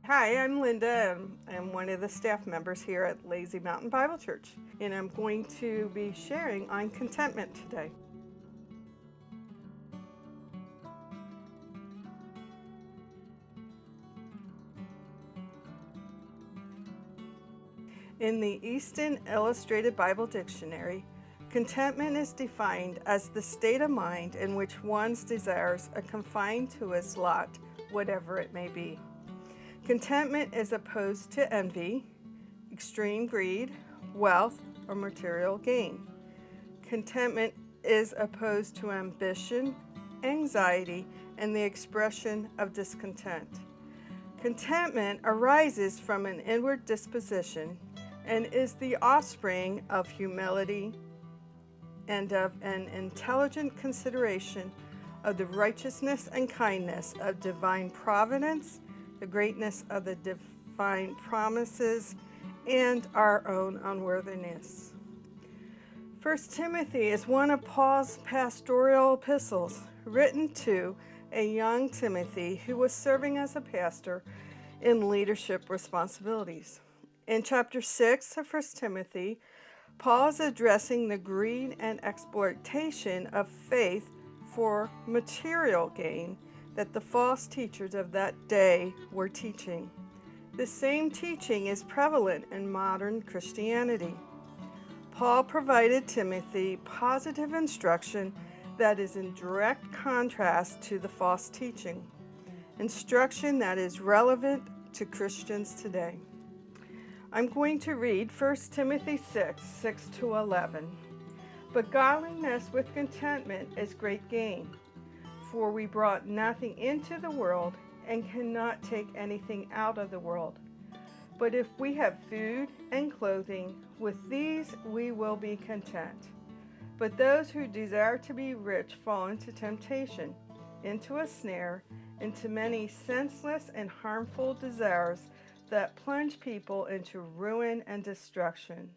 Hi, I'm Linda. I'm one of the staff members here at Lazy Mountain Bible Church, and I'm going to be sharing on contentment today. In the Easton Illustrated Bible Dictionary, contentment is defined as the state of mind in which one's desires are confined to his lot, whatever it may be. Contentment is opposed to envy, extreme greed, wealth, or material gain. Contentment is opposed to ambition, anxiety, and the expression of discontent. Contentment arises from an inward disposition and is the offspring of humility and of an intelligent consideration of the righteousness and kindness of divine providence, the greatness of the divine promises, and our own unworthiness. 1 Timothy is one of Paul's pastoral epistles, written to a young Timothy who was serving as a pastor in leadership responsibilities. In chapter 6 of 1 Timothy, Paul is addressing the greed and exploitation of faith for material gain that the false teachers of that day were teaching. The same teaching is prevalent in modern Christianity. Paul provided Timothy positive instruction that is in direct contrast to the false teaching, instruction that is relevant to Christians today. I'm going to read 1 Timothy 6 to 11. But godliness with contentment is great gain, for we brought nothing into the world and cannot take anything out of the world. But if we have food and clothing, with these we will be content. But those who desire to be rich fall into temptation, into a snare, into many senseless and harmful desires that plunge people into ruin and destruction.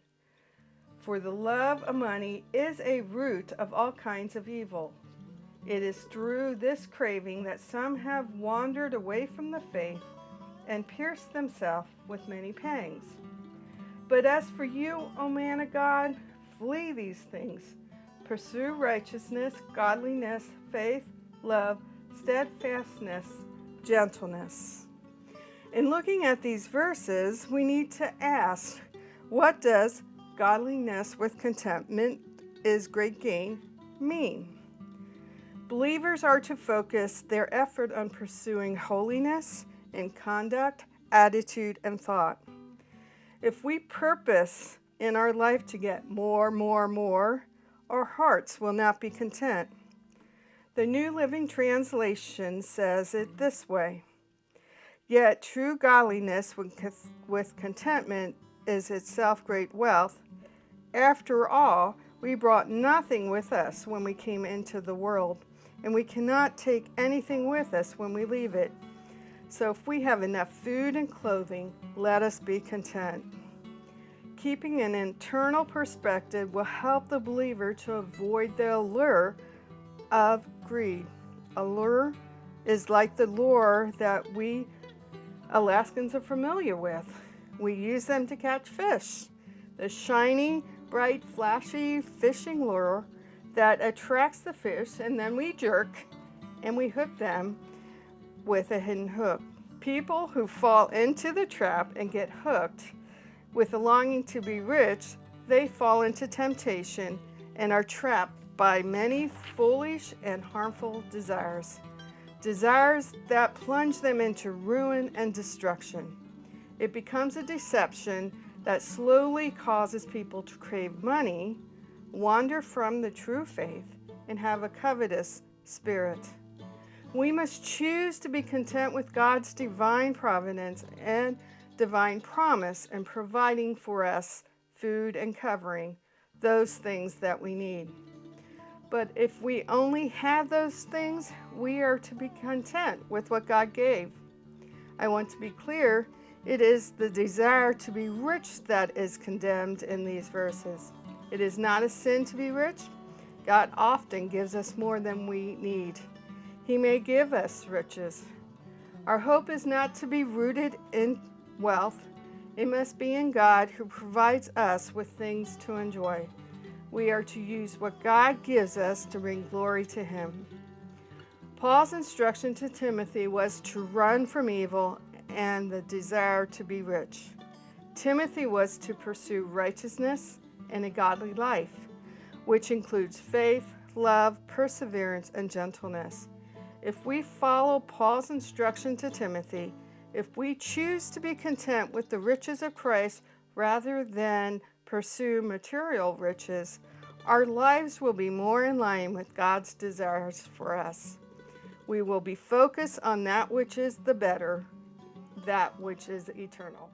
For the love of money is a root of all kinds of evil. It is through this craving that some have wandered away from the faith and pierced themselves with many pangs. But as for you, O man of God, flee these things. Pursue righteousness, godliness, faith, love, steadfastness, gentleness. In looking at these verses, we need to ask, what does godliness with contentment is great gain mean? Believers are to focus their effort on pursuing holiness in conduct, attitude, and thought. If we purpose in our life to get more, our hearts will not be content. The New Living Translation says it this way: Yet true godliness with contentment is itself great wealth. After all, we brought nothing with us when we came into the world, and we cannot take anything with us when we leave it. So if we have enough food and clothing, let us be content. Keeping an internal perspective will help the believer to avoid the allure of greed. Allure is like the lure that we Alaskans are familiar with. We use them to catch fish. The shiny, bright, flashy fishing lure that attracts the fish, and then we jerk and we hook them with a hidden hook. People who fall into the trap and get hooked with a longing to be rich, they fall into temptation and are trapped by many foolish and harmful desires. Desires that plunge them into ruin and destruction. It becomes a deception that slowly causes people to crave money, wander from the true faith, and have a covetous spirit. We must choose to be content with God's divine providence and divine promise in providing for us food and covering, those things that we need. But if we only have those things, we are to be content with what God gave. I want to be clear, it is the desire to be rich that is condemned in these verses. It is not a sin to be rich. God often gives us more than we need. He may give us riches. Our hope is not to be rooted in wealth. It must be in God, who provides us with things to enjoy. We are to use what God gives us to bring glory to Him. Paul's instruction to Timothy was to run from evil and the desire to be rich. Timothy was to pursue righteousness and a godly life, which includes faith, love, perseverance, and gentleness. If we follow Paul's instruction to Timothy, if we choose to be content with the riches of Christ rather than pursue material riches, our lives will be more in line with God's desires for us. We will be focused on that which is the better, that which is eternal.